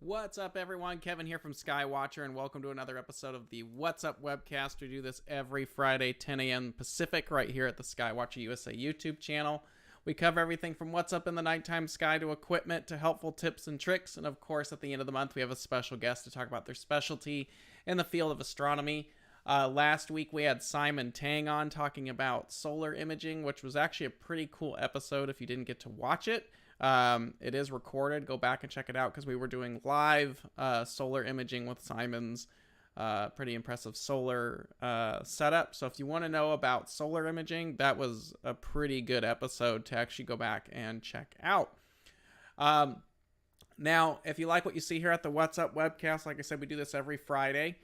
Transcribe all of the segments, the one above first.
What's up, everyone? Kevin here from Skywatcher, and welcome to another episode of the What's Up Webcast. We do this every Friday, 10 a.m. Pacific, right here at the Skywatcher USA YouTube channel. We cover everything from what's up in the nighttime sky to equipment to helpful tips and tricks. And of course, at the end of the month, we have a special guest to talk about their specialty in the field of astronomy. Last week, we had Simon Tang on talking about solar imaging, which was actually a pretty cool episode if you didn't get to watch it. It is recorded. Go back and check it out because we were doing live solar imaging with Simon's pretty impressive solar setup. So if you want to know about solar imaging, that was a pretty good episode to actually go back and check out. Now, if you like what you see here at the What's Up Webcast, like I said, we do this every Friday.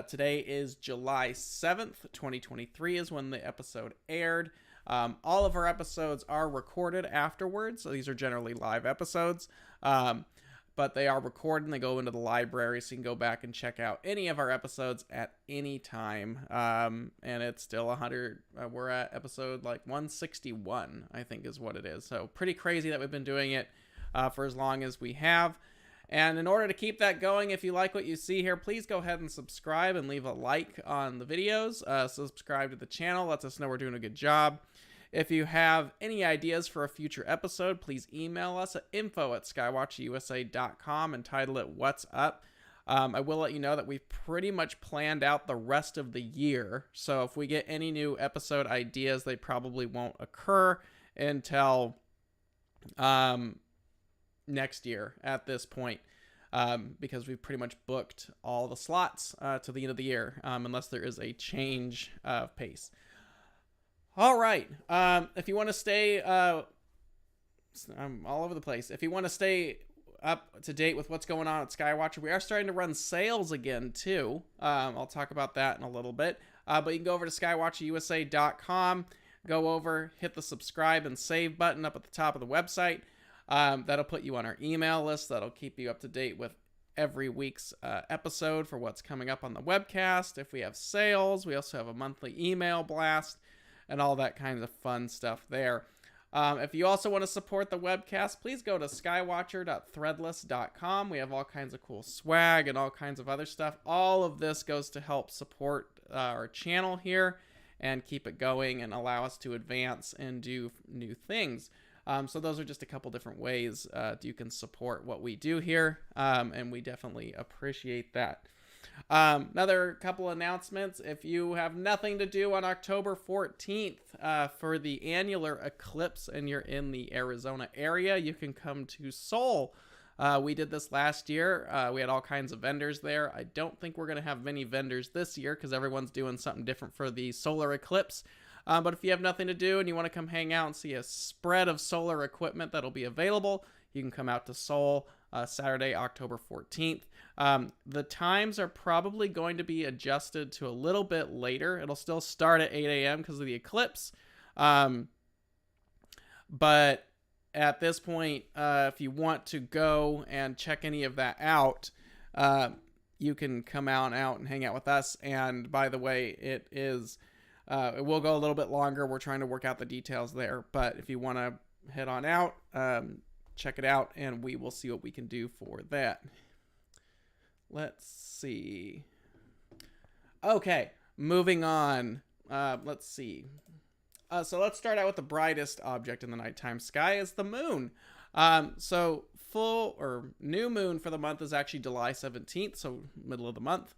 Today is July 7th, 2023 is when the episode aired. All of our episodes are recorded afterwards, so these are generally live episodes, but they are recorded and they go into the library, so you can go back and check out any of our episodes at any time, and it's still 100, we're at episode like 161, I think is what it is, so pretty crazy that we've been doing it for as long as we have. And in order to keep that going, if you like what you see here, please go ahead and subscribe and leave a like on the videos. Subscribe to the channel. Lets us know we're doing a good job. If you have any ideas for a future episode, please email us at info@skywatcherusa.com and title it What's Up. I will let you know that we've pretty much planned out the rest of the year. So if we get any new episode ideas, they probably won't occur until next year at this point, because we've pretty much booked all the slots to the end of the year, unless there is a change of pace. All right. If you want to stay, I'm all over the place. If you want to stay up to date with what's going on at Skywatcher, we are starting to run sales again too. I'll talk about that in a little bit. But you can go over to skywatcherusa.com, go over, hit the subscribe and save button up at the top of the website. That'll put you on our email list. That'll keep you up to date with every week's episode for what's coming up on the webcast. If we have sales, we also have a monthly email blast and all that kinds of fun stuff there. If you also want to support the webcast, please go to skywatcher.threadless.com. We have all kinds of cool swag and all kinds of other stuff. All of this goes to help support our channel here and keep it going and allow us to advance and do new things. So those are just a couple different ways you can support what we do here, and we definitely appreciate that. Another couple announcements. If you have nothing to do on October 14th for the annular eclipse and you're in the Arizona area, you can come to Seoul. We did this last year. We had all kinds of vendors there. I don't think we're going to have many vendors this year because everyone's doing something different for the solar eclipse. But if you have nothing to do and you want to come hang out and see a spread of solar equipment that'll be available, you can come out to Seoul Saturday, October 14th. The times are probably going to be adjusted to a little bit later. It'll still start at 8 a.m. because of the eclipse. But at this point, if you want to go and check any of that out, you can come out and hang out with us. And by the way, it will go a little bit longer. We're trying to work out the details there. But if you want to head on out, check it out, and we will see what we can do for that. Let's see. Okay, moving on. Let's see. So let's start out with the brightest object in the nighttime sky is the moon. So full or new moon for the month is actually July 17th, so middle of the month.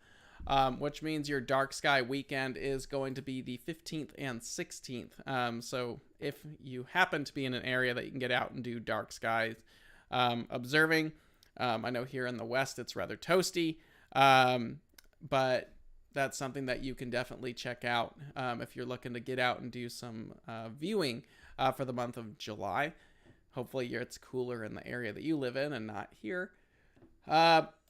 Which means your dark sky weekend is going to be the 15th and 16th. So if you happen to be in an area that you can get out and do dark skies observing, I know here in the West it's rather toasty, but that's something that you can definitely check out if you're looking to get out and do some viewing for the month of July. Hopefully it's cooler in the area that you live in and not here.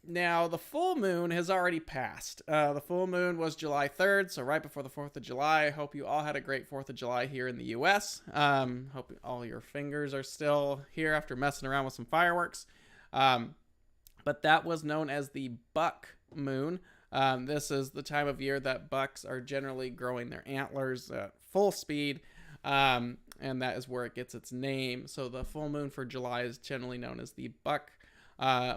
Now, the full moon has already passed. The full moon was July 3rd, so right before the 4th of July. I hope you all had a great 4th of July here in the U.S. Hope all your fingers are still here after messing around with some fireworks. But that was known as the buck moon. This is the time of year that bucks are generally growing their antlers at full speed, and that is where it gets its name. So the full moon for July is generally known as the buck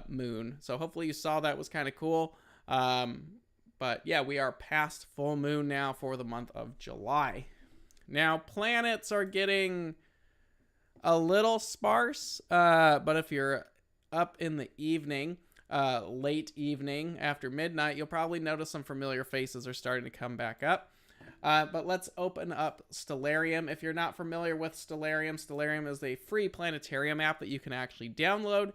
moon. So hopefully you saw that. Was kind of cool. But yeah, we are past full moon now for the month of July. Now, planets are getting a little sparse, but if you're up in the evening, late evening after midnight, you'll probably notice some familiar faces are starting to come back up. But let's open up Stellarium. If you're not familiar with Stellarium, Stellarium is a free planetarium app that you can actually download.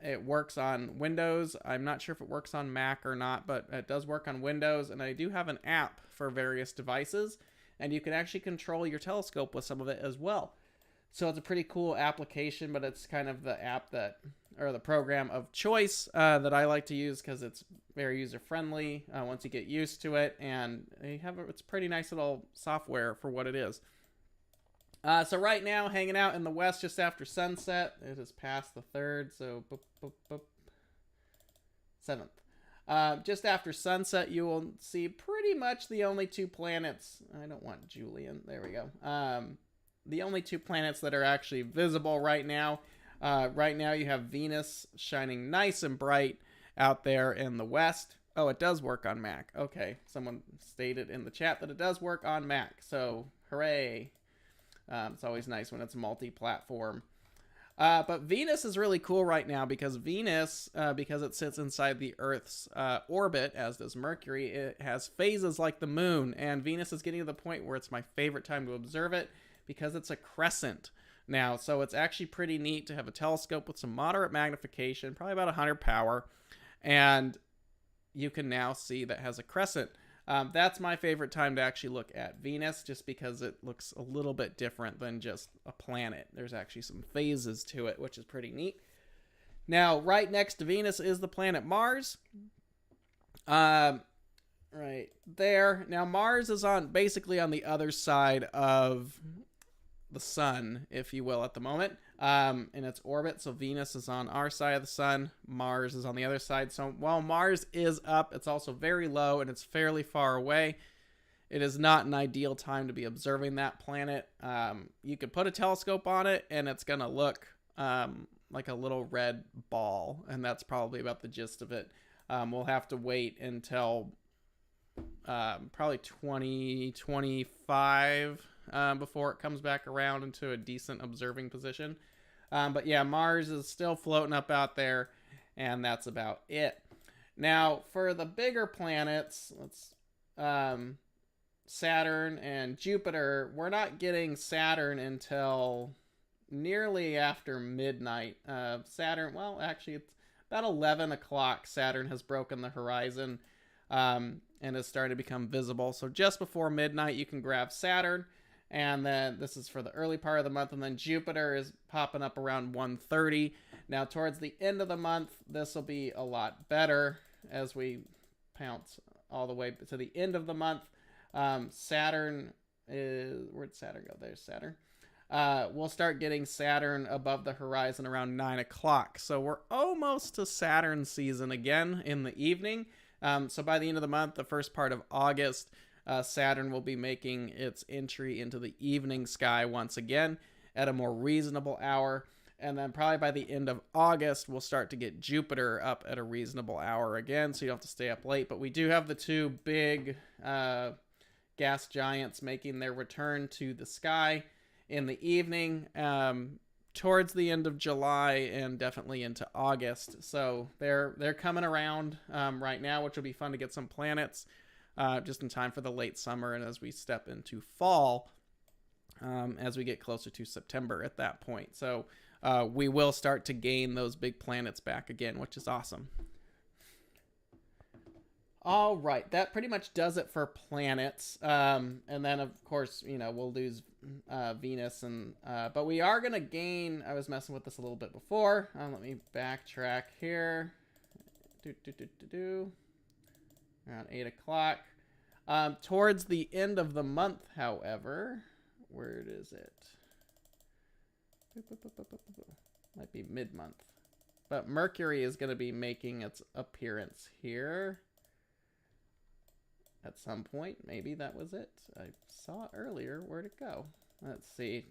It works on Windows. I'm not sure if it works on Mac or not, but it does work on Windows. And I do have an app for various devices, and you can actually control your telescope with some of it as well. So it's a pretty cool application, but it's kind of the app that, or the program of choice that I like to use because it's very user-friendly once you get used to it, and it's pretty nice little software for what it is. So right now, hanging out in the west just after sunset. It is past the 3rd, so 7th. Just after sunset, you will see pretty much the only 2 planets. I don't want Julian. There we go. The only 2 planets that are actually visible right now. Right now, you have Venus shining nice and bright out there in the west. Oh, it does work on Mac. Okay, someone stated in the chat that it does work on Mac, so hooray. It's always nice when it's multi-platform. But Venus is really cool right now because Venus, because it sits inside the Earth's orbit, as does Mercury, it has phases like the moon. And Venus is getting to the point where it's my favorite time to observe it because it's a crescent now. So it's actually pretty neat to have a telescope with some moderate magnification, probably about 100 power. And you can now see that has a crescent. That's my favorite time to actually look at Venus, just because it looks a little bit different than just a planet. There's actually some phases to it, which is pretty neat. Now, right next to Venus is the planet Mars. Right there. Now, Mars is basically on the other side of the sun, if you will, at the moment, in its orbit. So Venus is on our side of the sun, Mars is on the other side. So while Mars is up, it's also very low and it's fairly far away. It is not an ideal time to be observing that planet. You could put a telescope on it and it's gonna look like a little red ball, and that's probably about the gist of it. We'll have to wait until probably 2025 before it comes back around into a decent observing position. But yeah, Mars is still floating up out there, and that's about it. Now, for the bigger planets, Saturn and Jupiter, we're not getting Saturn until nearly after midnight. Saturn, well, actually, it's about 11 o'clock. Saturn has broken the horizon and is starting to become visible. So just before midnight, you can grab Saturn. And then this is for the early part of the month. And then Jupiter is popping up around 1:30. Now, towards the end of the month, this will be a lot better as we pounce all the way to the end of the month. Saturn is... Where'd Saturn go? There's Saturn. We'll start getting Saturn above the horizon around 9 o'clock. So we're almost to Saturn season again in the evening. So by the end of the month, the first part of August, Saturn will be making its entry into the evening sky once again at a more reasonable hour. And then probably by the end of August, we'll start to get Jupiter up at a reasonable hour again, so you don't have to stay up late. But we do have the 2 big gas giants making their return to the sky in the evening towards the end of July and definitely into August. So they're coming around right now, which will be fun to get some planets just in time for the late summer and as we step into fall, as we get closer to September at that point. So we will start to gain those big planets back again, which is awesome. All right, that pretty much does it for planets. And then, of course, we'll lose Venus. But we are going to gain... I was messing with this a little bit before. Let me backtrack here. Around 8 o'clock. Towards the end of the month, however... Where is it? Might be mid-month. But Mercury is going to be making its appearance here at some point. Maybe that was it. I saw it earlier. Where'd it go? Let's see.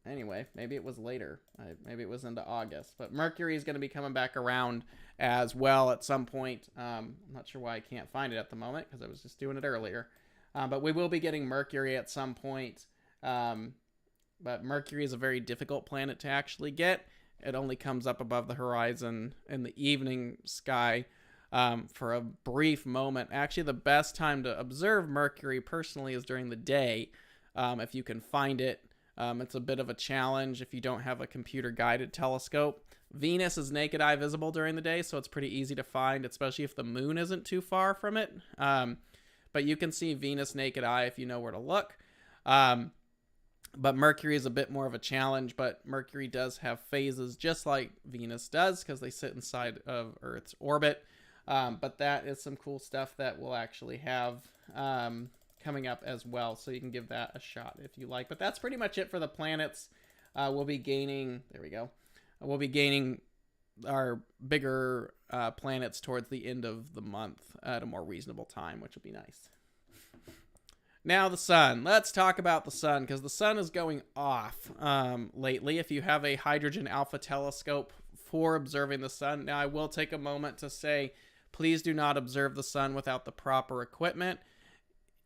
anyway, maybe it was later. Maybe it was into August. But Mercury is going to be coming back around as well at some point. I'm not sure why I can't find it at the moment because I was just doing it earlier. But we will be getting Mercury at some point. But Mercury is a very difficult planet to actually get. It only comes up above the horizon in the evening sky for a brief moment. Actually, the best time to observe Mercury personally is during the day, if you can find it. It's a bit of a challenge if you don't have a computer-guided telescope. Venus is naked eye visible during the day, so it's pretty easy to find, especially if the moon isn't too far from it. But you can see Venus naked eye if you know where to look. But Mercury is a bit more of a challenge, but Mercury does have phases just like Venus does because they sit inside of Earth's orbit. But that is some cool stuff that we'll actually have coming up as well, so you can give that a shot if you like. But that's pretty much it for the planets. We'll be gaining, there we go, we'll be gaining our bigger planets towards the end of the month at a more reasonable time, which will be nice. Now the sun. Let's talk about the sun because the sun is going off lately. If you have a hydrogen alpha telescope for observing the sun, now I will take a moment to say, please do not observe the sun without the proper equipment.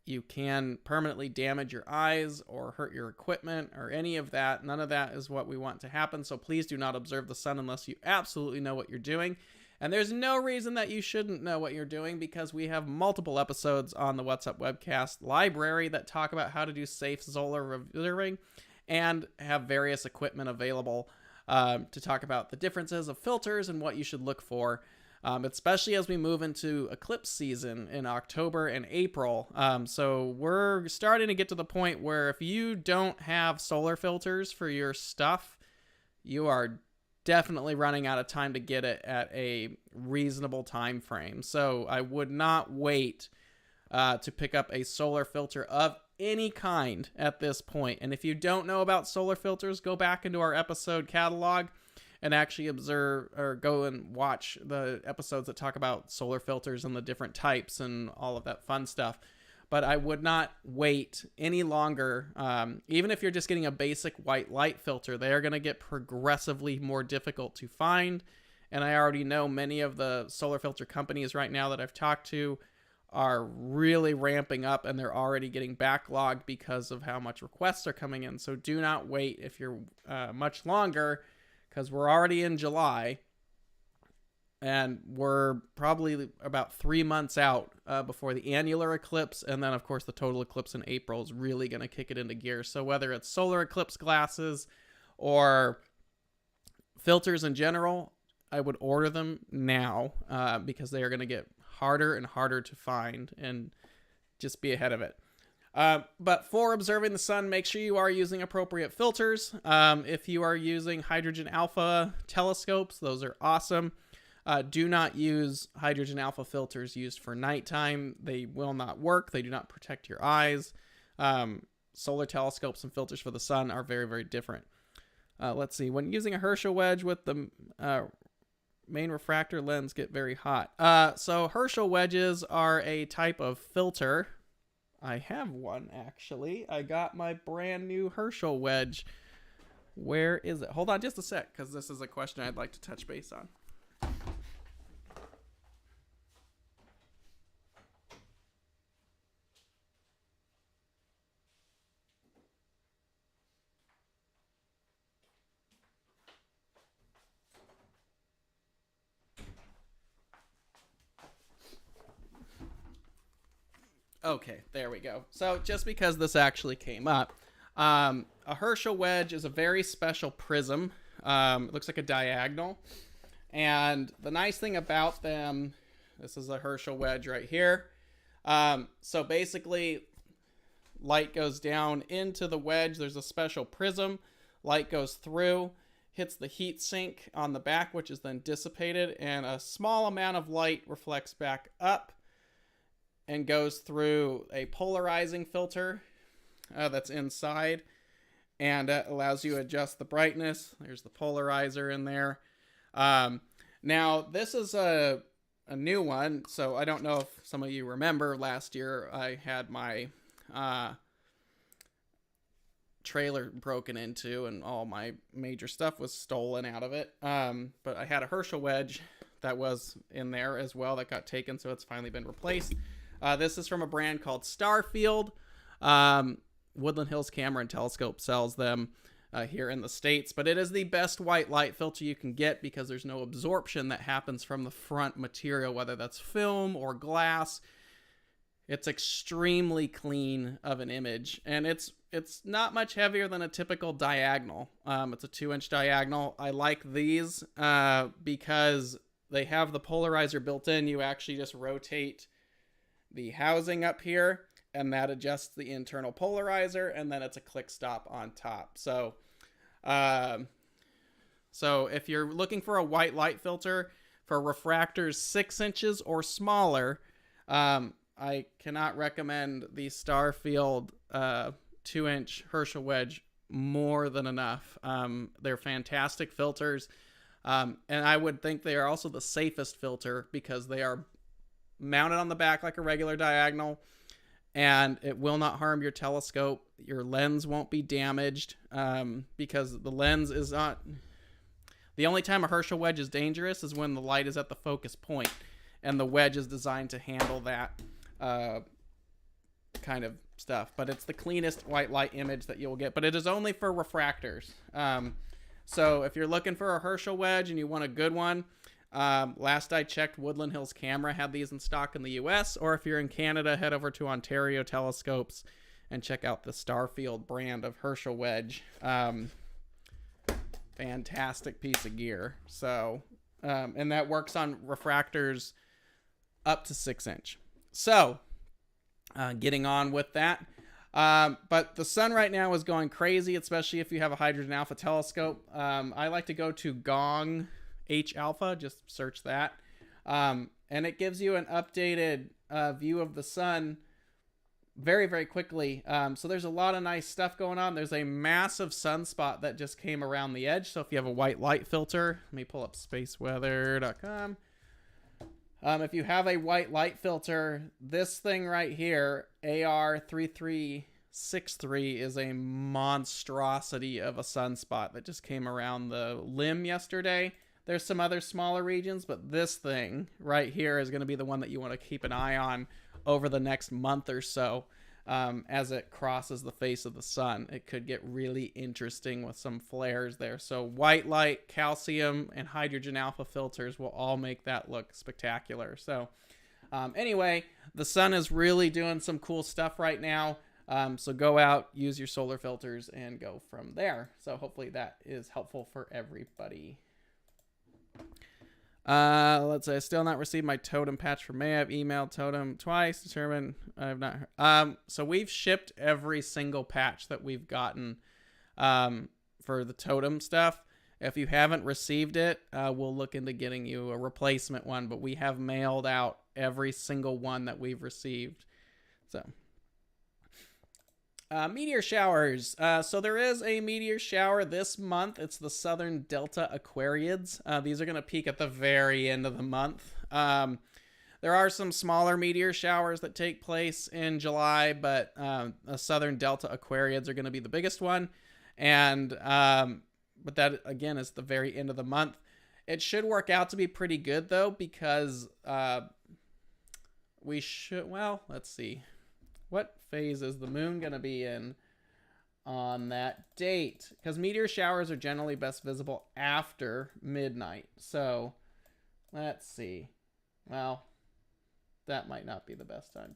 You can permanently damage your eyes or hurt your equipment or any of that. None of that is what we want to happen. So please do not observe the sun unless you absolutely know what you're doing. And there's no reason that you shouldn't know what you're doing because we have multiple episodes on the What's Up Webcast library that talk about how to do safe solar observing and have various equipment available to talk about the differences of filters and what you should look for, especially as we move into eclipse season in October and April. So we're starting to get to the point where if you don't have solar filters for your stuff, you are definitely running out of time to get it at a reasonable time frame. So I would not wait to pick up a solar filter of any kind at this point. And if you don't know about solar filters, go back into our episode catalog and actually observe or go and watch the episodes that talk about solar filters and the different types and all of that fun stuff. But I would not wait any longer. Even if you're just getting a basic white light filter, they are going to get progressively more difficult to find. And I already know many of the solar filter companies right now that I've talked to are really ramping up and they're already getting backlogged because of how much requests are coming in. So do not wait if you're much longer because we're already in July. And we're probably about 3 months out before the annular eclipse. And then, of course, the total eclipse in April is really going to kick it into gear. So whether it's solar eclipse glasses or filters in general, I would order them now because they are going to get harder and harder to find, and just be ahead of it. But for observing the sun, make sure you are using appropriate filters. If you are using hydrogen alpha telescopes, those are awesome. Do not use hydrogen alpha filters used for nighttime. They will not work. They do not protect your eyes. Solar telescopes and filters for the sun are very, very different. Let's see. When using a Herschel wedge with the main refractor lens get very hot. So Herschel wedges are a type of filter. I have one, actually. I got my brand new Herschel wedge. Where is it? Hold on just a sec, because this is a question I'd like to touch base on. Okay, there we go. So just because this actually came up, a Herschel wedge is a very special prism. It looks like a diagonal. And the nice thing about them, this is a Herschel wedge right here. So basically, light goes down into the wedge. There's a special prism. Light goes through, hits the heat sink on the back, which is then dissipated. And a small amount of light reflects back up and goes through a polarizing filter that's inside, and allows you to adjust the brightness. There's the polarizer in there. Now, this is a new one, so I don't know if some of you remember last year I had my trailer broken into and all my major stuff was stolen out of it. But I had a Herschel wedge that was in there as well that got taken, so it's finally been replaced. This is from a brand called Starfield. Woodland Hills Camera and Telescope sells them here in the States, but it is the best white light filter you can get because there's no absorption that happens from the front material, whether that's film or glass. It's extremely clean of an image, and it's not much heavier than a typical diagonal. It's a 2-inch diagonal. I like these because they have the polarizer built in. You actually just rotate the housing up here, and that adjusts the internal polarizer, and then it's a click stop on top. So if you're looking for a white light filter for refractors 6 inches or smaller, I cannot recommend the Starfield 2-inch Herschel wedge more than enough. They're fantastic filters, and I would think they are also the safest filter because they are mounted on the back like a regular diagonal, and it will not harm your telescope. Your lens won't be damaged because the lens is not... The only time a Herschel wedge is dangerous is when the light is at the focus point, and the wedge is designed to handle that kind of stuff. But it's the cleanest white light image that you'll get, but it is only for refractors. So if you're looking for a Herschel wedge and you want a good one, last I checked, Woodland Hills Camera had these in stock in the US, or if you're in Canada, head over to Ontario Telescopes and check out the Starfield brand of Herschel wedge. Fantastic piece of gear. So, and that works on refractors up to 6 inch. So, getting on with that. But the sun right now is going crazy, especially if you have a hydrogen alpha telescope. I like to go to Gong H alpha, just search that. And it gives you an updated view of the sun very, very quickly. So there's a lot of nice stuff going on. There's a massive sunspot that just came around the edge. So if you have a white light filter, let me pull up spaceweather.com. If you have a white light filter, this thing right here, AR3363, is a monstrosity of a sunspot that just came around the limb yesterday. There's some other smaller regions, but this thing right here is going to be the one that you want to keep an eye on over the next month or so. As it crosses the face of the sun, it could get really interesting with some flares there. So white light, calcium, and hydrogen alpha filters will all make that look spectacular. So anyway, the sun is really doing some cool stuff right now. So go out, use your solar filters, and go from there. So hopefully that is helpful for everybody. Let's say I still not received my totem patch for May. I've emailed totem twice, determined I have not heard. So we've shipped every single patch that we've gotten for the totem stuff. If you haven't received it, we'll look into getting you a replacement one, but we have mailed out every single one that we've received. So meteor showers. So there is a meteor shower this month. It's the Southern Delta Aquariids. These are going to peak at the very end of the month. There are some smaller meteor showers that take place in July, but the Southern Delta Aquariids are going to be the biggest one. And but that, again, is the very end of the month. It should work out to be pretty good, though, because we should... Well, let's see. What phase is the moon going to be in on that date? Because meteor showers are generally best visible after midnight. So, let's see. Well, that might not be the best time.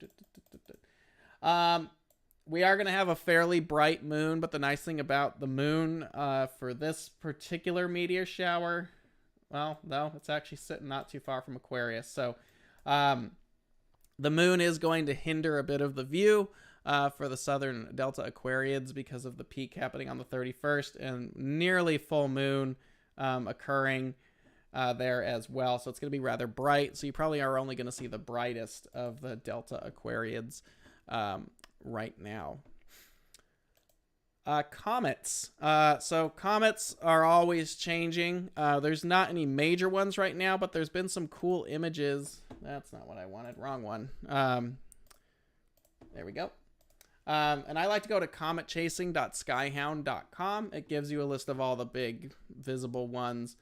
We are going to have a fairly bright moon, but the nice thing about the moon for this particular meteor shower, well, no, it's actually sitting not too far from Aquarius. So, the moon is going to hinder a bit of the view for the Southern Delta Aquariids because of the peak happening on the 31st and nearly full moon occurring there as well. So it's going to be rather bright. So you probably are only going to see the brightest of the Delta Aquariids right now. Comets. So comets are always changing. There's not any major ones right now, but there's been some cool images. That's not what I wanted. Wrong one. There we go. And I like to go to cometchasing.skyhound.com. It gives you a list of all the big visible ones.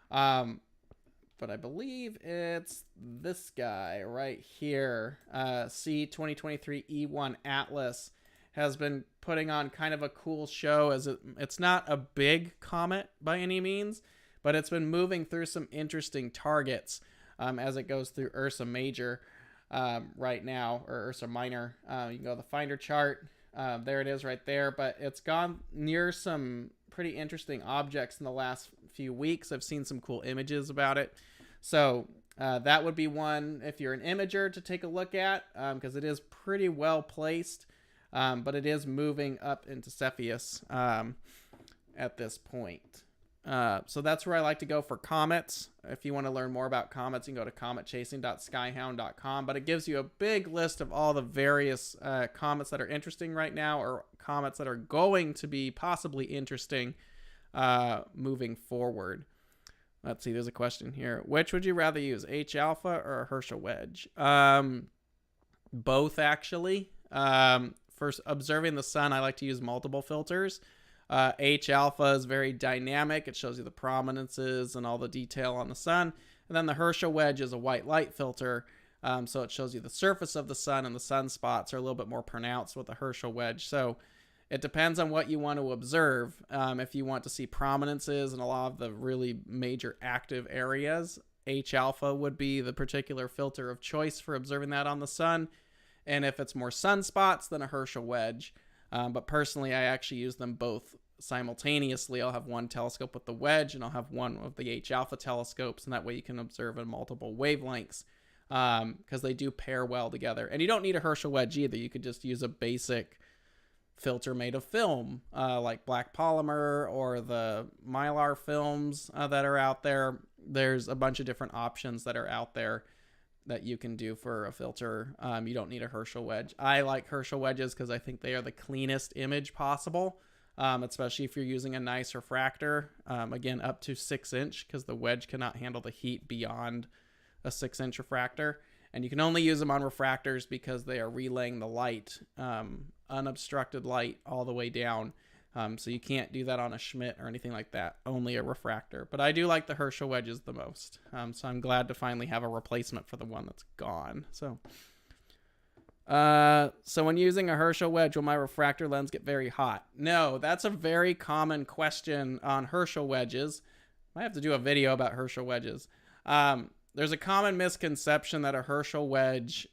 But I believe it's this guy right here. C2023 E1 Atlas has been putting on kind of a cool show, as it's not a big comet by any means, but it's been moving through some interesting targets as it goes through Ursa Major right now, or Ursa Minor. You can go to the Finder chart. There it is right there, but it's gone near some pretty interesting objects in the last few weeks. I've seen some cool images about it. So that would be one if you're an imager to take a look at, because it is pretty well placed, but it is moving up into Cepheus at this point. So that's where I like to go for comets. If you want to learn more about comets, you can go to cometchasing.skyhound.com, but it gives you a big list of all the various comets that are interesting right now, or comets that are going to be possibly interesting moving forward. Let's see, there's a question here. Which would you rather use, H alpha or Herschel wedge? Both, actually. For observing the sun, I like to use multiple filters. H alpha is very dynamic. It shows you the prominences and all the detail on the sun. And then the Herschel wedge is a white light filter. So it shows you the surface of the sun, and the sunspots are a little bit more pronounced with the Herschel wedge. So it depends on what you want to observe. If you want to see prominences and a lot of the really major active areas, H alpha would be the particular filter of choice for observing that on the sun. And if it's more sunspots, then a Herschel wedge. But personally, I actually use them both simultaneously. I'll have one telescope with the wedge, and I'll have one of the H alpha telescopes, and that way you can observe in multiple wavelengths, because they do pair well together. And you don't need a Herschel wedge either. You could just use a basic filter made of film, like black polymer or the mylar films that are out there. There's a bunch of different options that are out there that you can do for a filter. You don't need a Herschel wedge. I like Herschel wedges because I think they are the cleanest image possible, especially if you're using a nice refractor, again, up to 6-inch, because the wedge cannot handle the heat beyond a 6-inch refractor. And you can only use them on refractors because they are relaying the light, unobstructed light, all the way down. So you can't do that on a Schmidt or anything like that, only a refractor. But I do like the Herschel wedges the most. So I'm glad to finally have a replacement for the one that's gone. So when using a Herschel wedge, will my refractor lens get very hot? No, that's a very common question on Herschel wedges. I have to do a video about Herschel wedges. There's a common misconception that a Herschel wedge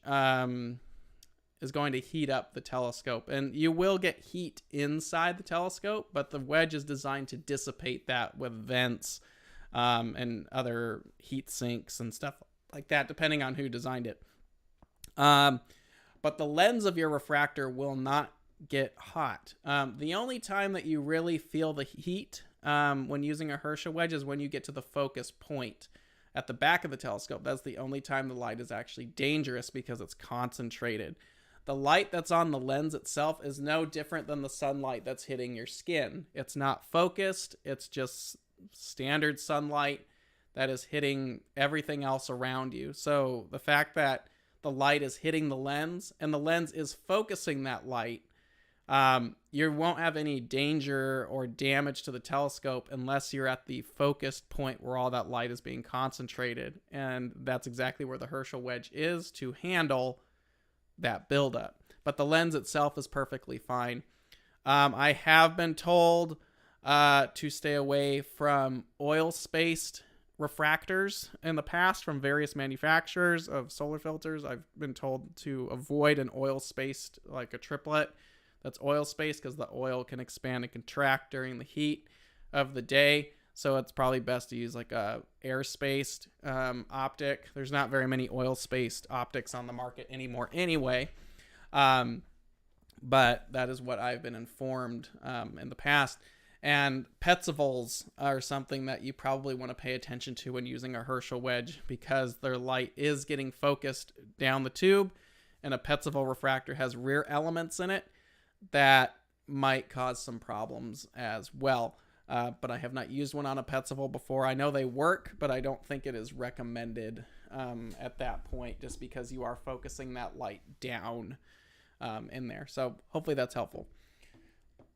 is going to heat up the telescope, and you will get heat inside the telescope, but the wedge is designed to dissipate that with vents and other heat sinks and stuff like that, depending on who designed it. But the lens of your refractor will not get hot. The only time that you really feel the heat when using a Herschel wedge is when you get to the focus point at the back of the telescope. That's the only time the light is actually dangerous, because it's concentrated. The light that's on the lens itself is no different than the sunlight that's hitting your skin. It's not focused. It's just standard sunlight that is hitting everything else around you. So the fact that the light is hitting the lens and the lens is focusing that light, you won't have any danger or damage to the telescope unless you're at the focused point where all that light is being concentrated. And that's exactly where the Herschel wedge is, to handle that buildup. But the lens itself is perfectly fine. I have been told to stay away from oil-spaced refractors in the past from various manufacturers of solar filters. I've been told to avoid an oil-spaced, like a triplet that's oil-spaced, because the oil can expand and contract during the heat of the day. So it's probably best to use like a air-spaced optic. There's not very many oil-spaced optics on the market anymore anyway. But that is what I've been informed in the past. And Petzvals are something that you probably want to pay attention to when using a Herschel wedge, because their light is getting focused down the tube, and a Petzval refractor has rear elements in it that might cause some problems as well. But I have not used one on a Petzval before. I know they work, but I don't think it is recommended at that point, just because you are focusing that light down. in there. So hopefully that's helpful.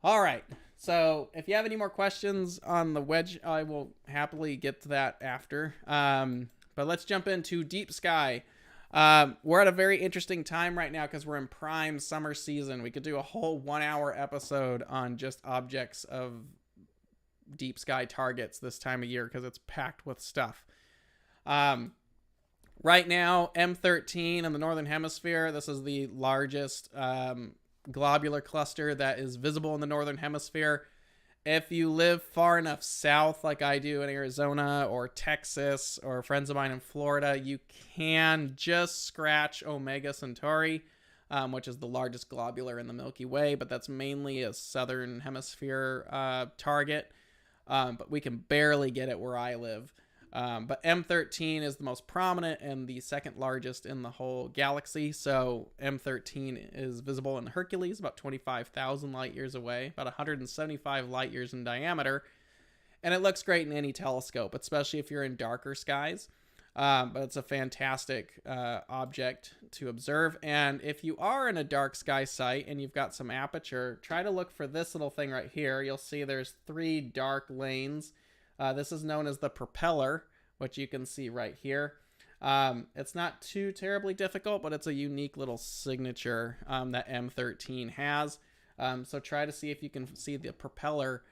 All right. So if you have any more questions on the wedge, I will happily get to that after. But let's jump into deep sky. We're at a very interesting time right now because we're in prime summer season. We could do a whole 1-hour episode on just objects of deep sky targets this time of year because it's packed with stuff. Right now, M13 in the northern hemisphere, this is the largest globular cluster that is visible in the northern hemisphere. If you live far enough south like I do in Arizona or Texas or friends of mine in Florida, you can just scratch Omega Centauri, which is the largest globular in the Milky Way, but that's mainly a southern hemisphere target. But we can barely get it where I live. But M13 is the most prominent and the second largest in the whole galaxy. So M13 is visible in Hercules, about 25,000 light years away, about 175 light years in diameter. And it looks great in any telescope, especially if you're in darker skies. But it's a fantastic object to observe. And if you are in a dark sky site and you've got some aperture, try to look for this little thing right here. You'll see there's 3 dark lanes. This is known as the propeller, which you can see right here. It's not too terribly difficult, but it's a unique little signature that M13 has. So try to see if you can see the propeller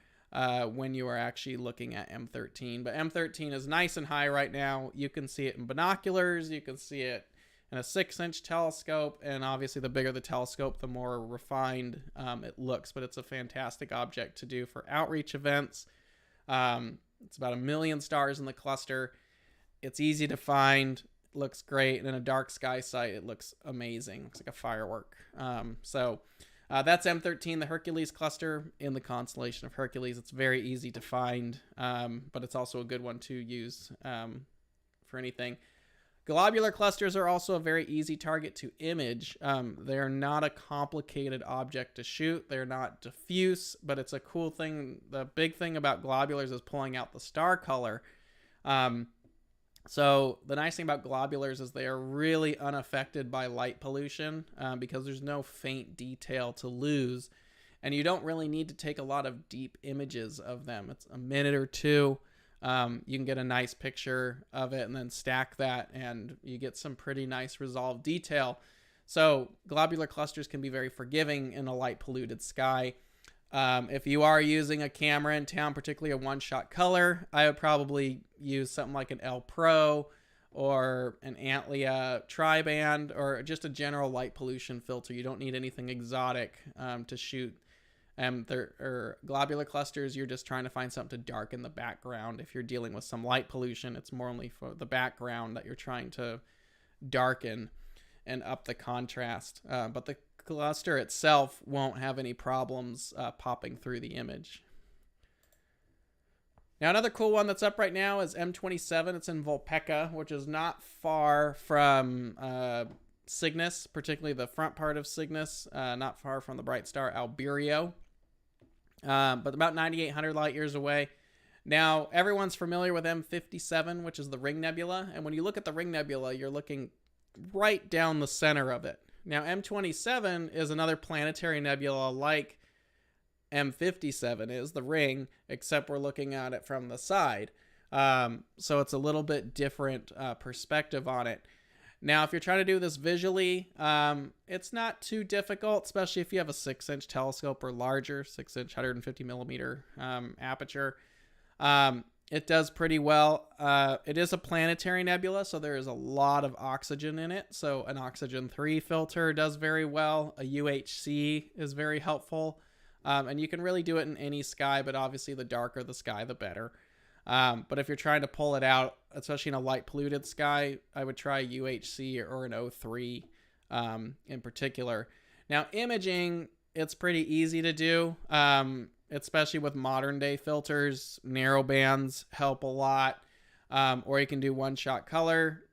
when you are actually looking at M13. But M13 is nice and high right now. You can see it in binoculars. You can see it in a 6-inch telescope. And obviously, the bigger the telescope, the more refined it looks. But it's a fantastic object to do for outreach events. It's about 1 million stars in the cluster. It's easy to find, looks great. And in a dark sky site, it looks amazing. Looks like a firework. That's M13, the Hercules cluster in the constellation of Hercules. It's very easy to find, but it's also a good one to use for anything. Globular clusters are also a very easy target to image. They're not a complicated object to shoot. They're not diffuse, but it's a cool thing. The big thing about globulars is pulling out the star color. So the nice thing about globulars is they are really unaffected by light pollution because there's no faint detail to lose. And you don't really need to take a lot of deep images of them. It's a minute or two. You can get a nice picture of it and then stack that and you get some pretty nice resolved detail. So globular clusters can be very forgiving in a light polluted sky. If you are using a camera in town, particularly a one-shot color, I would probably use something like an L Pro or an Antlia tri-band or just a general light pollution filter. You don't need anything exotic to shoot. Globular clusters, you're just trying to find something to darken the background. If you're dealing with some light pollution, it's more only for the background that you're trying to darken and up the contrast. But the cluster itself won't have any problems popping through the image. Now, another cool one that's up right now is M27. It's in Vulpecca, which is not far from Cygnus, particularly the front part of Cygnus, not far from the bright star Albireo. But about 9,800 light years away. Now, everyone's familiar with M57, which is the Ring Nebula. And when you look at the Ring Nebula, you're looking right down the center of it. Now, M27 is another planetary nebula like M57 is, the ring, except we're looking at it from the side. So it's a little bit different perspective on it. Now, if you're trying to do this visually, it's not too difficult, especially if you have a 6-inch telescope or larger, 6-inch, 150 millimeter aperture. It does pretty well. It is a planetary nebula, so there is a lot of oxygen in it. So an oxygen 3 filter does very well. A UHC is very helpful. And you can really do it in any sky, but obviously the darker the sky, the better. But if you're trying to pull it out, especially in a light polluted sky, I would try UHC or an O3 in particular. Now, imaging, it's pretty easy to do, especially with modern day filters. Narrow bands help a lot, or you can do one-shot color.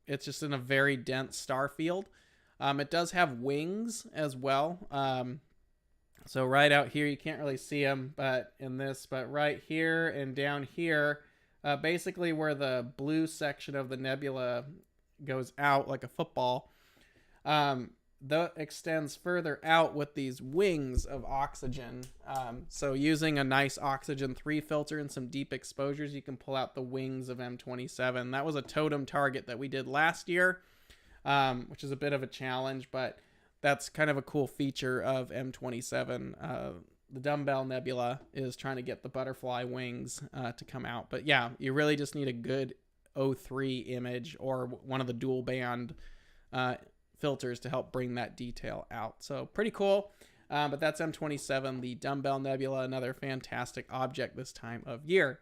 It's just in a very dense star field. It does have wings as well. So right out here, you can't really see them, but right here and down here, basically where the blue section of the nebula goes out like a football, that extends further out with these wings of oxygen. So using a nice oxygen 3 filter and some deep exposures, you can pull out the wings of M27. That was a totem target that we did last year, which is a bit of a challenge, but that's kind of a cool feature of M27. The Dumbbell Nebula is trying to get the butterfly wings to come out. But yeah, you really just need a good O3 image or one of the dual band filters to help bring that detail out. So pretty cool. But that's M27, the Dumbbell Nebula, another fantastic object this time of year.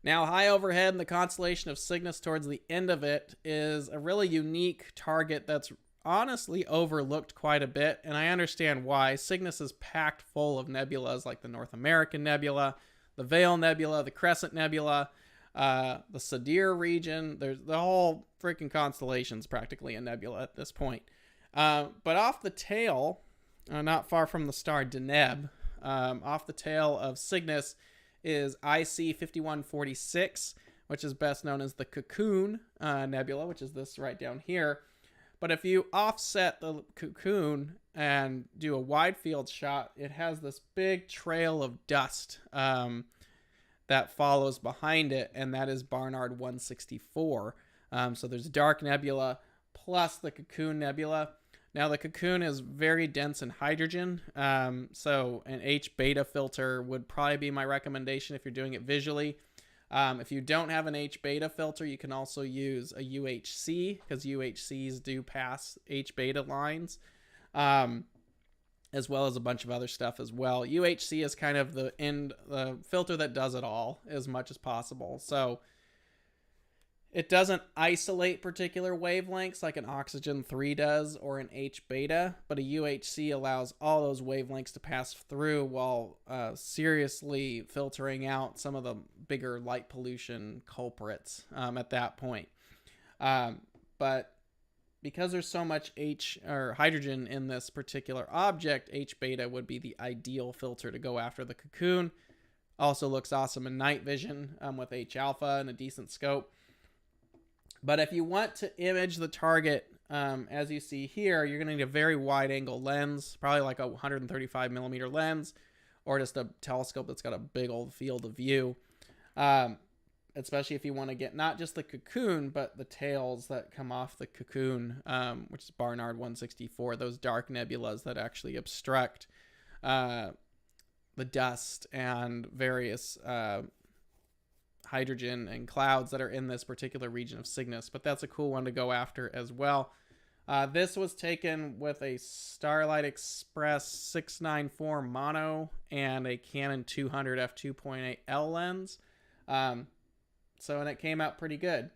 Now, high overhead in the constellation of Cygnus towards the end of it is a really unique target that's honestly overlooked quite a bit, and I understand why. Cygnus is packed full of nebulas like the North American Nebula, the Veil Nebula, the Crescent Nebula, the Sadir region. There's the whole freaking constellation's practically a nebula at this point. But off the tail, not far from the star Deneb, off the tail of Cygnus is IC 5146, which is best known as the Cocoon Nebula, which is this right down here. But if you offset the Cocoon and do a wide field shot, it has this big trail of dust that follows behind it, and that is Barnard 164. So there's Dark Nebula plus the Cocoon Nebula. Now the Cocoon is very dense in hydrogen, so an H-beta filter would probably be my recommendation if you're doing it visually. If you don't have an H-beta filter, you can also use a UHC, because UHCs do pass H-beta lines, as well as a bunch of other stuff as well. UHC is kind of the filter that does it all as much as possible. So it doesn't isolate particular wavelengths like an oxygen 3 does or an H-beta, but a UHC allows all those wavelengths to pass through while seriously filtering out some of the bigger light pollution culprits at that point. But because there's so much hydrogen in this particular object, H-beta would be the ideal filter to go after the Cocoon. Also looks awesome in night vision with H-alpha and a decent scope. But if you want to image the target, as you see here, you're going to need a very wide angle lens, probably like a 135 millimeter lens, or just a telescope that's got a big old field of view. Especially if you want to get not just the Cocoon, but the tails that come off the Cocoon, which is Barnard 164, those dark nebulas that actually obstruct the dust and various hydrogen and clouds that are in this particular region of Cygnus. But that's a cool one to go after as well. This was taken with a Starlight Express 694 mono and a Canon 200 f2.8L lens. And it came out pretty good.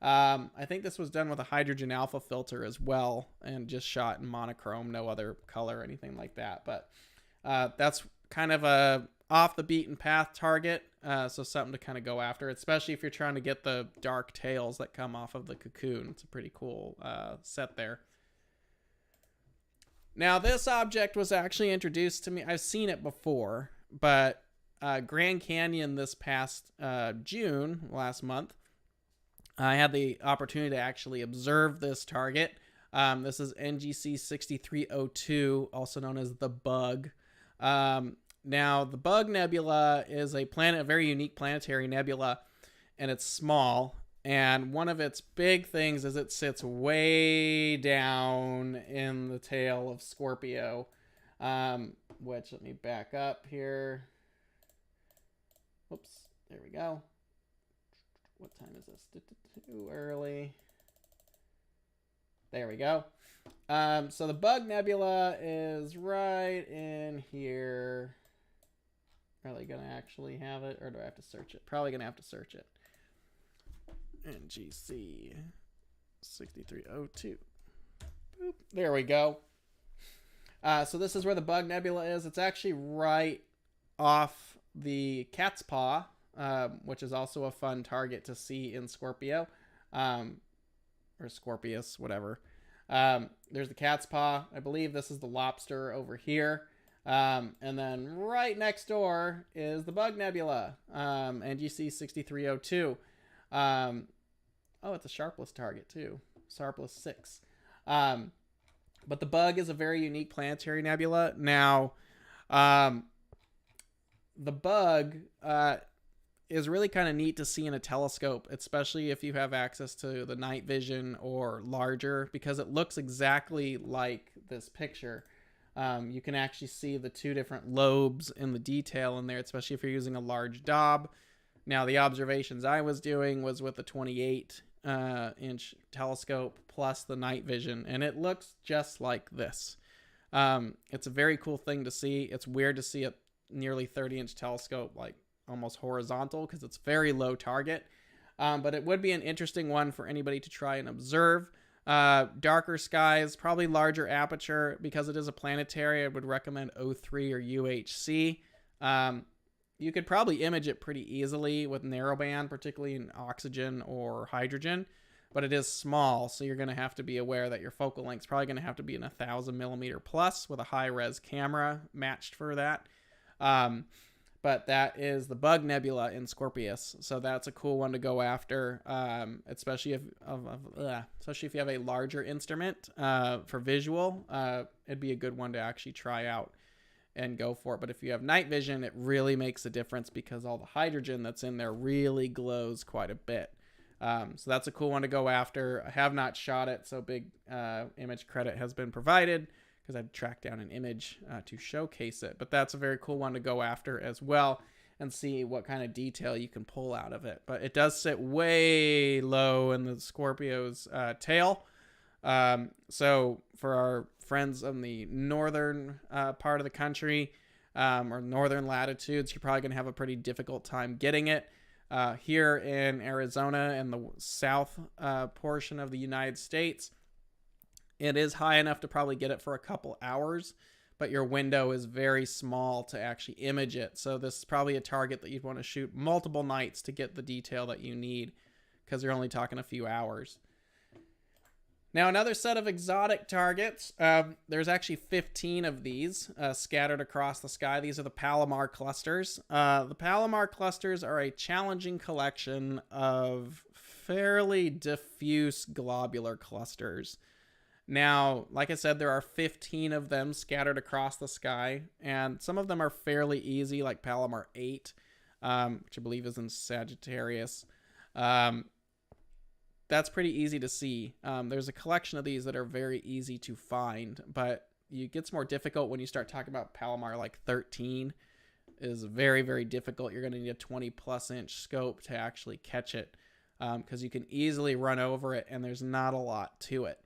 I think this was done with a hydrogen alpha filter as well and just shot in monochrome, no other color or anything like that. But that's kind of a off the beaten path target, so something to kind of go after, especially if you're trying to get the dark tails that come off of the Cocoon. It's a pretty cool set there. Now, this object was actually introduced to me. I've seen it before, but Grand Canyon this past June, last month, I had the opportunity to actually observe this target. This is NGC 6302, also known as the Bug. Now, the Bug Nebula is a very unique planetary nebula, and it's small. And one of its big things is it sits way down in the tail of Scorpio, which, let me back up here. Whoops, there we go. What time is this? Too early. There we go. So the Bug Nebula is right in here. Are they going to actually have it, or do I have to search it? Probably going to have to search it. NGC 6302. Boop. There we go. So this is where the Bug Nebula is. It's actually right off the Cat's Paw, which is also a fun target to see in Scorpio, or Scorpius, whatever. There's the Cat's Paw. I believe this is the Lobster over here. And then right next door is the Bug Nebula, NGC 6302. Oh, it's a sharpless target too. Sharpless 6. But the Bug is a very unique planetary nebula. Now, the Bug is really kind of neat to see in a telescope, especially if you have access to the night vision or larger, because it looks exactly like this picture. You can actually see the two different lobes in the detail in there, especially if you're using a large Dob. Now, the observations I was doing was with a 28 inch telescope plus the night vision, and it looks just like this. It's a very cool thing to see. It's weird to see a nearly 30-inch telescope like almost horizontal because it's very low target, but it would be an interesting one for anybody to try and observe. Darker skies, probably larger aperture. Because it is a planetary, I would recommend O3 or UHC. You could probably image it pretty easily with narrowband, particularly in oxygen or hydrogen, but it is small, so you're going to have to be aware that your focal length is probably going to have to be in 1,000 millimeter plus with a high-res camera matched for that. But that is the Bug Nebula in Scorpius, so that's a cool one to go after, especially if you have a larger instrument for visual. It'd be a good one to actually try out and go for it. But if you have night vision, it really makes a difference because all the hydrogen that's in there really glows quite a bit. So that's a cool one to go after. I have not shot it, so big image credit has been provided because I'd track down an image to showcase it. But that's a very cool one to go after as well and see what kind of detail you can pull out of it. But it does sit way low in the Scorpio's tail. So for our friends in the northern part of the country or northern latitudes, you're probably going to have a pretty difficult time getting it. Here in Arizona and the south portion of the United States, it is high enough to probably get it for a couple hours, but your window is very small to actually image it. So this is probably a target that you'd want to shoot multiple nights to get the detail that you need because you're only talking a few hours. Now, another set of exotic targets. There's actually 15 of these scattered across the sky. These are the Palomar clusters. The Palomar clusters are a challenging collection of fairly diffuse globular clusters. Now, like I said, there are 15 of them scattered across the sky, and some of them are fairly easy, like Palomar 8, which I believe is in Sagittarius. That's pretty easy to see. There's a collection of these that are very easy to find, but it gets more difficult when you start talking about Palomar like 13 is very, very difficult. You're going to need a 20-plus inch scope to actually catch it because you can easily run over it, and there's not a lot to it.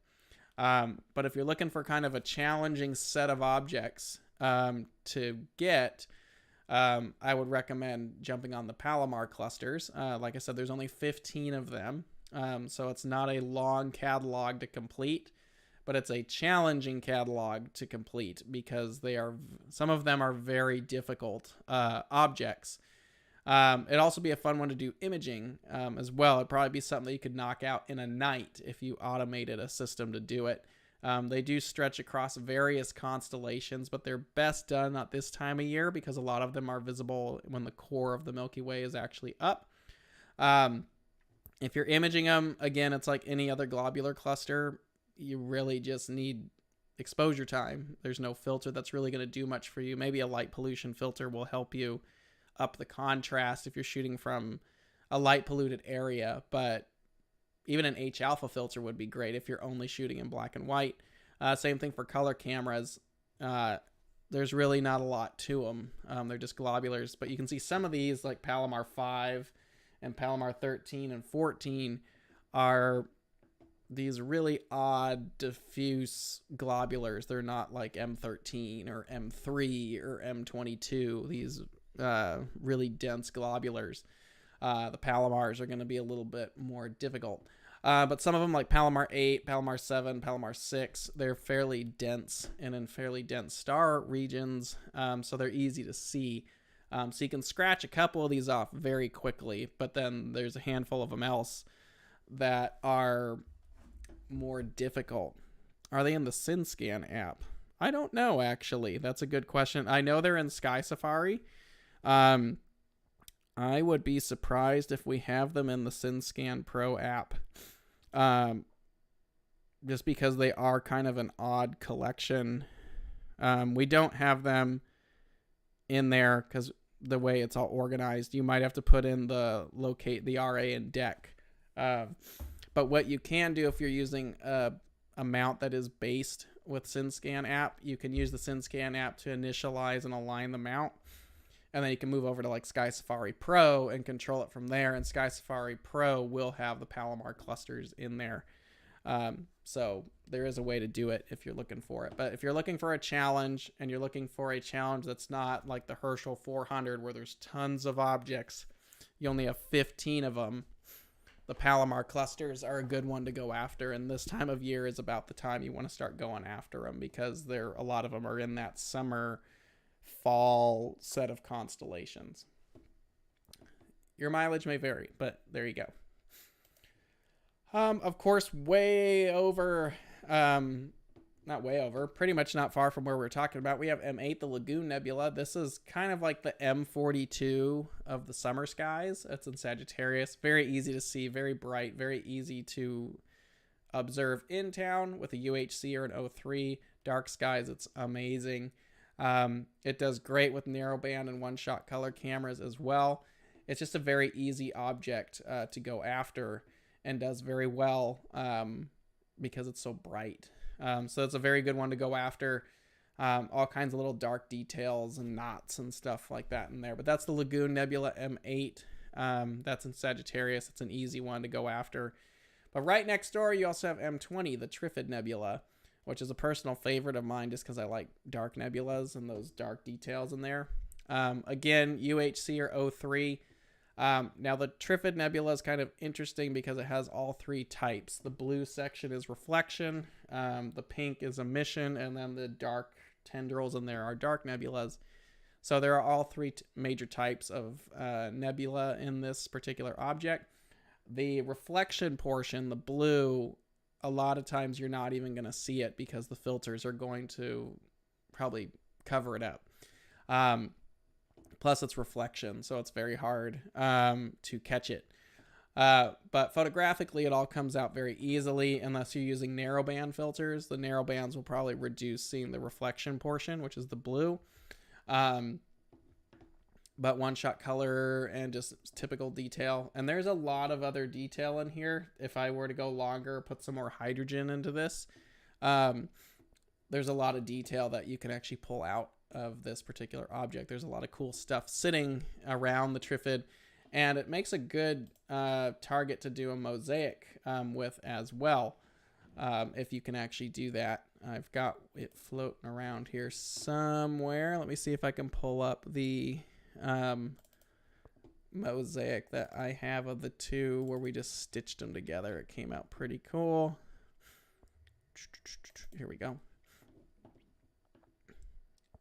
But if you're looking for kind of a challenging set of objects to get, I would recommend jumping on the Palomar clusters. Like I said, there's only 15 of them, so it's not a long catalog to complete, but it's a challenging catalog to complete because some of them are very difficult objects. It'd also be a fun one to do imaging as well. It'd probably be something that you could knock out in a night if you automated a system to do it. They do stretch across various constellations, but they're best done at this time of year because a lot of them are visible when the core of the Milky Way is actually up. If you're imaging them, again, it's like any other globular cluster. You really just need exposure time. There's no filter that's really going to do much for you. Maybe a light pollution filter will help you up the contrast if you're shooting from a light polluted area, but even an H alpha filter would be great if you're only shooting in black and white. Same thing for color cameras. There's really not a lot to them. They're just globulars, but you can see some of these like Palomar 5 and Palomar 13 and 14 are these really odd diffuse globulars. They're not like M13 or M3 or M22. These really dense globulars. The Palomars are going to be a little bit more difficult. But some of them like Palomar 8, Palomar 7, Palomar 6, they're fairly dense and in fairly dense star regions, so they're easy to see. So you can scratch a couple of these off very quickly, but then there's a handful of them else that are more difficult. Are they in the SynScan app? I don't know, actually. That's a good question. I know they're in Sky Safari. I would be surprised if we have them in the SynScan Pro app. just because they are kind of an odd collection. We don't have them in there because the way it's all organized. You might have to put in the locate the RA and deck. But what you can do if you're using a mount that is based with SynScan app, you can use the SynScan app to initialize and align the mount. And then you can move over to like Sky Safari Pro and control it from there. And Sky Safari Pro will have the Palomar clusters in there. So there is a way to do it if you're looking for it. But if you're looking for a challenge and you're looking for a challenge that's not like the Herschel 400 where there's tons of objects, you only have 15 of them, the Palomar clusters are a good one to go after. And this time of year is about the time you want to start going after them because a lot of them are in that summer fall set of constellations. Your mileage may vary, but there you go. Of course, way over, not way over, pretty much not far from where we're talking about, we have M8, the Lagoon Nebula. This is kind of like the M42 of the summer skies. It's in Sagittarius. Very easy to see, very bright, very easy to observe in town with a UHC or an O3. Dark skies, it's amazing. It does great with narrowband and one-shot color cameras as well. It's just a very easy object to go after and does very well because it's so bright. So it's a very good one to go after. All kinds of little dark details and knots and stuff like that in there. But that's the Lagoon Nebula M8. That's in Sagittarius. It's an easy one to go after. But right next door, you also have M20, the Trifid Nebula, which is a personal favorite of mine just because I like dark nebulas and those dark details in there. Again, UHC or O3. Now the Trifid Nebula is kind of interesting because it has all three types. The blue section is reflection, the pink is emission, and then the dark tendrils in there are dark nebulas. So there are all three major types of nebula in this particular object. The reflection portion, the blue, a lot of times you're not even going to see it because the filters are going to probably cover it up. Plus it's reflection, so it's very hard to catch it. But photographically, it all comes out very easily unless you're using narrowband filters. The narrowbands will probably reduce seeing the reflection portion, which is the blue. But one-shot color and just typical detail. And there's a lot of other detail in here. If I were to go longer, put some more hydrogen into this, there's a lot of detail that you can actually pull out of this particular object. There's a lot of cool stuff sitting around the Trifid, and it makes a good target to do a mosaic with as well, if you can actually do that. I've got it floating around here somewhere. Let me see if I can pull up the mosaic that I have of the two where we just stitched them together. It came out pretty cool. Here we go.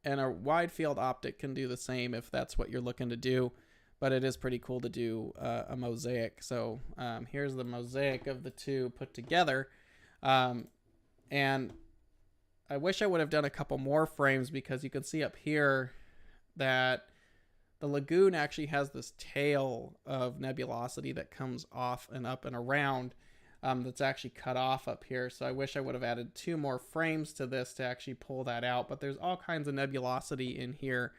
And a wide field optic can do the same if that's what you're looking to do, but it is pretty cool to do a mosaic. So here's the mosaic of the two put together. And I wish I would have done a couple more frames because you can see up here that the lagoon actually has this tail of nebulosity that comes off and up and around. That's actually cut off up here. So I wish I would have added 2 more frames to this to actually pull that out. But there's all kinds of nebulosity in here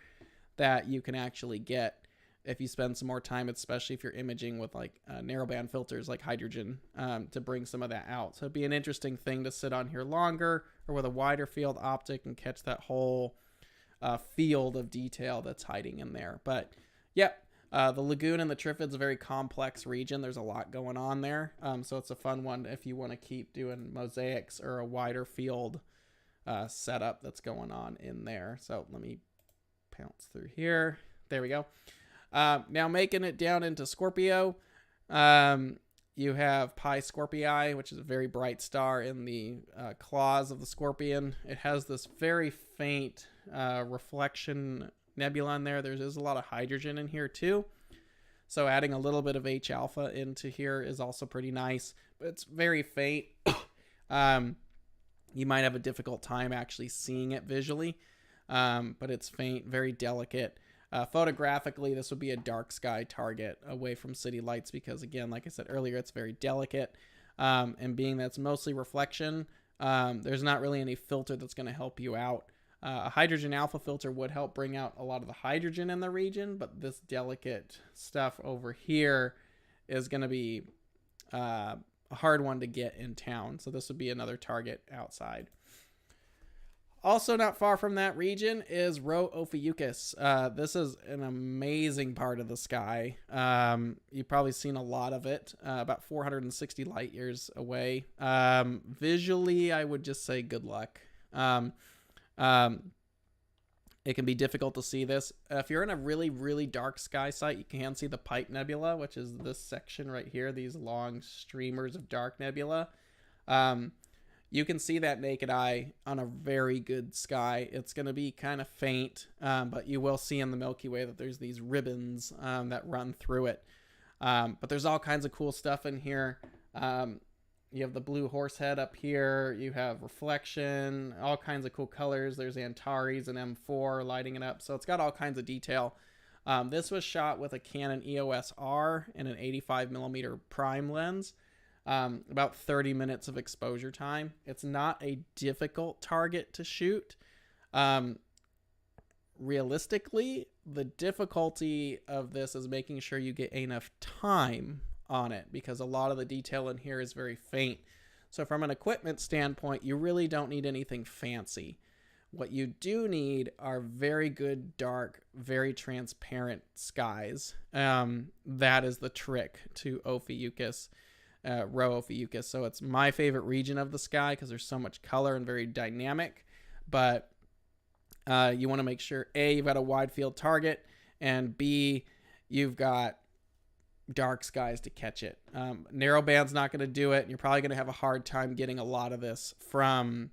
that you can actually get if you spend some more time, especially if you're imaging with like narrowband filters like hydrogen to bring some of that out. So it'd be an interesting thing to sit on here longer or with a wider field optic and catch that whole field of detail that's hiding in there. But yep. The lagoon and the Trifid's a very complex region. There's a lot going on there. So it's a fun one if you want to keep doing mosaics or a wider field setup that's going on in there. So let me pounce through here. There we go. Now making it down into Scorpio, you have Pi Scorpii, which is a very bright star in the claws of the scorpion. It has this very faint reflection nebula in there. There's a lot of hydrogen in here too, so adding a little bit of H alpha into here is also pretty nice, but it's very faint. You might have a difficult time actually seeing it visually, but it's faint, very delicate. Photographically, this would be a dark sky target away from city lights because, again, like I said earlier, it's very delicate. And being that's mostly reflection, there's not really any filter that's going to help you out. A hydrogen alpha filter would help bring out a lot of the hydrogen in the region, but this delicate stuff over here is going to be a hard one to get in town. So this would be another target outside. Also not far from that region is Rho Ophiuchus. This is an amazing part of the sky. You've probably seen a lot of it, about 460 light years away. Visually, I would just say good luck. It can be difficult to see this. If you're in a really, really dark sky site, you can see the Pipe Nebula, which is this section right here, these long streamers of dark nebula. You can see that naked eye on a very good sky. It's going to be kind of faint, but you will see in the Milky Way that there's these ribbons that run through it. But there's all kinds of cool stuff in here. You have the blue horsehead up here. You have reflection, all kinds of cool colors. There's Antares and M4 lighting it up. So it's got all kinds of detail. This was shot with a Canon EOS R and an 85mm prime lens. About 30 minutes of exposure time. It's not a difficult target to shoot. Realistically, the difficulty of this is making sure you get enough time on it, because a lot of the detail in here is very faint. So from an equipment standpoint, you really don't need anything fancy. What you do need are very good, dark, very transparent skies. That is the trick to Ophiuchus. Rho Ophiuchus. So it's my favorite region of the sky because there's so much color and very dynamic. But you want to make sure, A, you've got a wide field target, and B, you've got dark skies to catch it. Narrow band's not going to do it, and you're probably going to have a hard time getting a lot of this from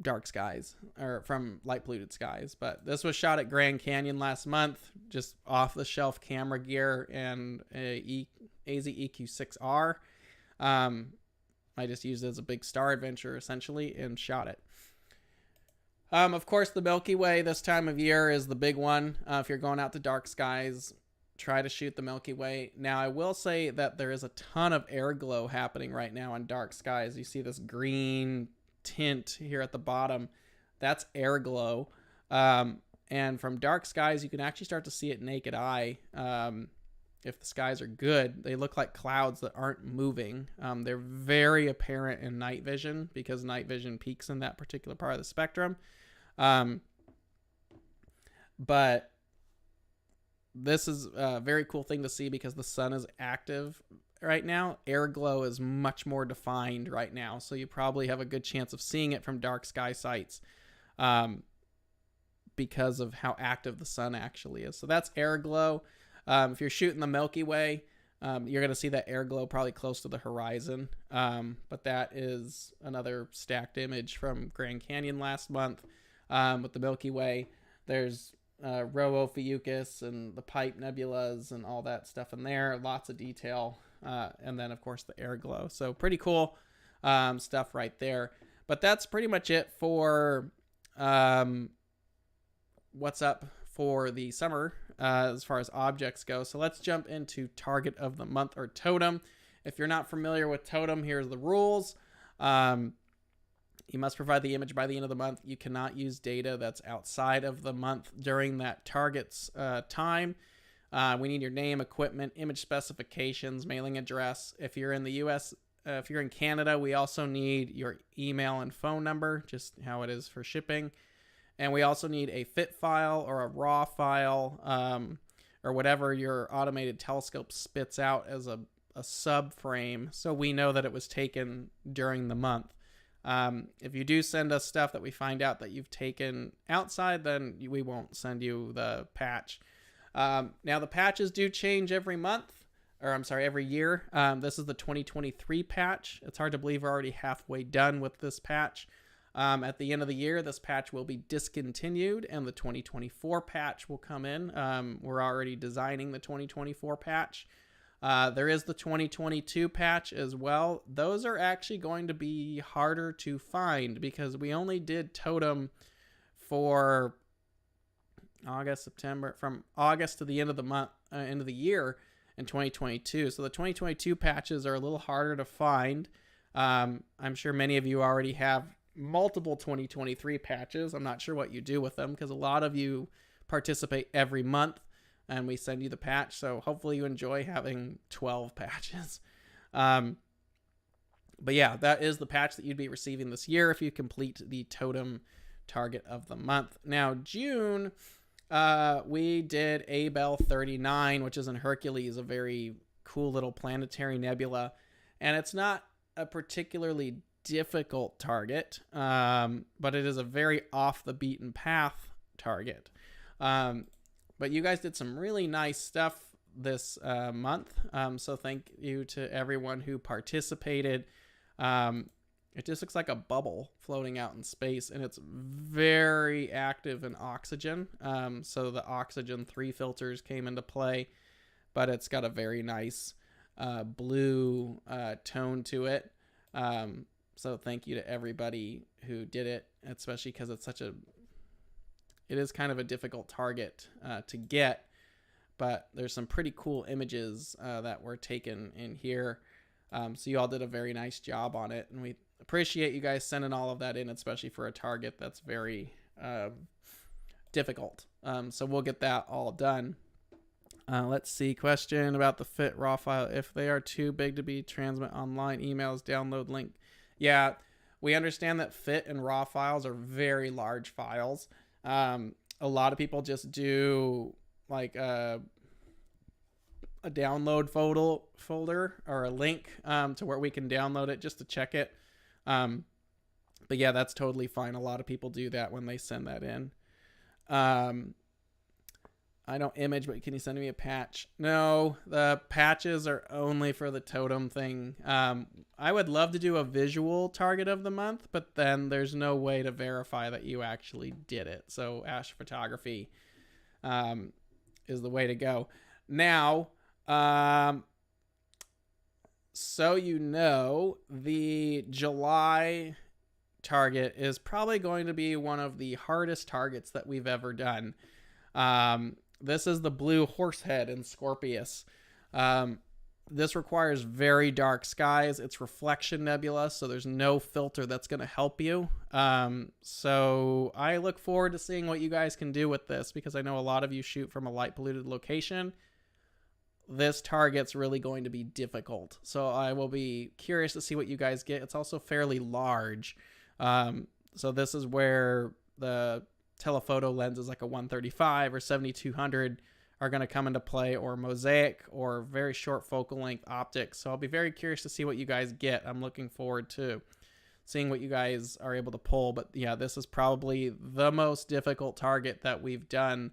dark skies or from light polluted skies. But this was shot at Grand Canyon last month, just off the shelf camera gear and a AZ EQ6R. I just used it as a big star adventure essentially and shot it. Of course, the Milky Way this time of year is the big one. If you're going out to dark skies, try to shoot the Milky Way. Now, I will say that there is a ton of air glow happening right now in dark skies. You see this green tint here at the bottom. That's air glow. And from dark skies, you can actually start to see it naked eye. If the skies are good, they look like clouds that aren't moving. They're very apparent in night vision because night vision peaks in that particular part of the spectrum. But this is a very cool thing to see because the sun is active right now. Air glow is much more defined right now, so you probably have a good chance of seeing it from dark sky sites because of how active the sun actually is. So that's air glow. If you're shooting the Milky Way, you're going to see that air glow probably close to the horizon. But that is another stacked image from Grand Canyon last month with the Milky Way. There's Rho Ophiuchus and the Pipe Nebulas and all that stuff in there. Lots of detail. And then, of course, the air glow. So pretty cool stuff right there. But that's pretty much it for what's up for the summer as far as objects go. So let's jump into target of the month, or totem. If you're not familiar with totem, here's the rules. You must provide the image by the end of the month. You cannot use data that's outside of the month during that target's time. We need your name, equipment, image specifications, mailing address. If you're in the US, if you're in Canada, we also need your email and phone number, just how it is for shipping. And we also need a FIT file or a RAW file, or whatever your automated telescope spits out as a subframe, so we know that it was taken during the month. If you do send us stuff that we find out that you've taken outside, then we won't send you the patch. Now, the patches do change every month, or I'm sorry, every year. This is the 2023 patch. It's hard to believe we're already halfway done with this patch. At the end of the year, this patch will be discontinued and the 2024 patch will come in. We're already designing the 2024 patch. There is the 2022 patch as well. Those are actually going to be harder to find because we only did totem for August, September, from August to the end of the month, end of the year. in 2022. So the 2022 patches are a little harder to find. I'm sure many of you already have multiple 2023 patches. I'm not sure what you do with them because a lot of you participate every month and we send you the patch. So hopefully you enjoy having 12 patches. But yeah, that is the patch that you'd be receiving this year if you complete the totem target of the month. Now, June, we did Abel 39, which is in Hercules, a very cool little planetary nebula. And it's not a particularly difficult target, but it is a very off the beaten path target. But you guys did some really nice stuff this month. So thank you to everyone who participated. It just looks like a bubble floating out in space, and it's very active in oxygen. So the oxygen 3 filters came into play, but it's got a very nice blue tone to it. So thank you to everybody who did it, especially because it's it is kind of a difficult target to get, but there's some pretty cool images that were taken in here. So you all did a very nice job on it, and we appreciate you guys sending all of that in, especially for a target that's very difficult. So we'll get that all done. Let's see. Question about the fit raw file. If they are too big to be transmit online, emails, download link. Yeah, we understand that fit and raw files are very large files. A lot of people just do like a download folder or a link to where we can download it just to check it. But yeah, that's totally fine. A lot of people do that when they send that in. I don't image, but can you send me a patch? No, the patches are only for the totem thing. I would love to do a visual target of the month, but then there's no way to verify that you actually did it. So astrophotography is the way to go. Now, so you know, the July target is probably going to be one of the hardest targets that we've ever done. This is the blue horsehead in Scorpius. This requires very dark skies. It's reflection nebula, so there's no filter that's going to help you. So I look forward to seeing what you guys can do with this, because I know a lot of you shoot from a light polluted location. This target's really going to be difficult. So I will be curious to see what you guys get. It's also fairly large. So this is where the telephoto lenses like a 135 or 7200 are going to come into play, or mosaic or very short focal length optics. So I'll be very curious to see what you guys get. I'm looking forward to seeing what you guys are able to pull. But yeah, this is probably the most difficult target that we've done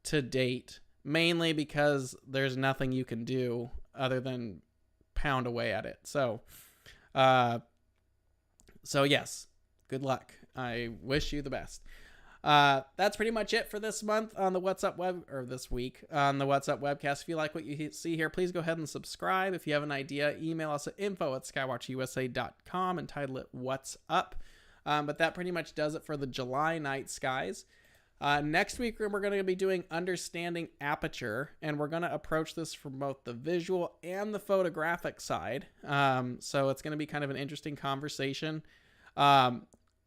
to date, mainly because there's nothing you can do other than pound away at it. So yes, good luck. I wish you the best. That's pretty much it for this month on the What's Up Web, or this week on the What's Up Webcast. If you like what you see here, please go ahead and subscribe. If you have an idea, email us at info@skywatchusa.com and title it What's Up. But that pretty much does it for the July night skies. Next week, we're going to be doing understanding aperture, and we're going to approach this from both the visual and the photographic side. So it's going to be kind of an interesting conversation.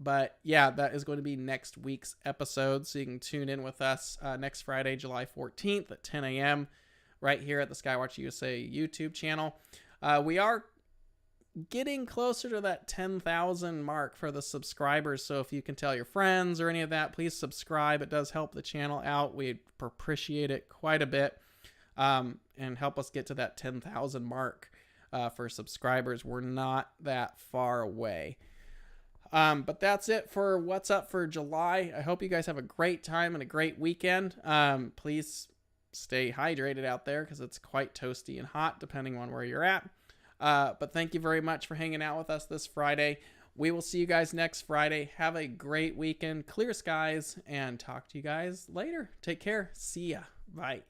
But yeah, that is going to be next week's episode. So you can tune in with us next Friday, July 14th at 10 a.m. right here at the Skywatch USA YouTube channel. We are getting closer to that 10,000 mark for the subscribers. So if you can tell your friends or any of that, please subscribe. It does help the channel out. We appreciate it quite a bit, and help us get to that 10,000 mark for subscribers. We're not that far away. But that's it for What's Up for July. I hope you guys have a great time and a great weekend. Please stay hydrated out there, because it's quite toasty and hot depending on where you're at. But thank you very much for hanging out with us this Friday. We will see you guys next Friday. Have a great weekend, clear skies, and talk to you guys later. Take care. See ya. Bye.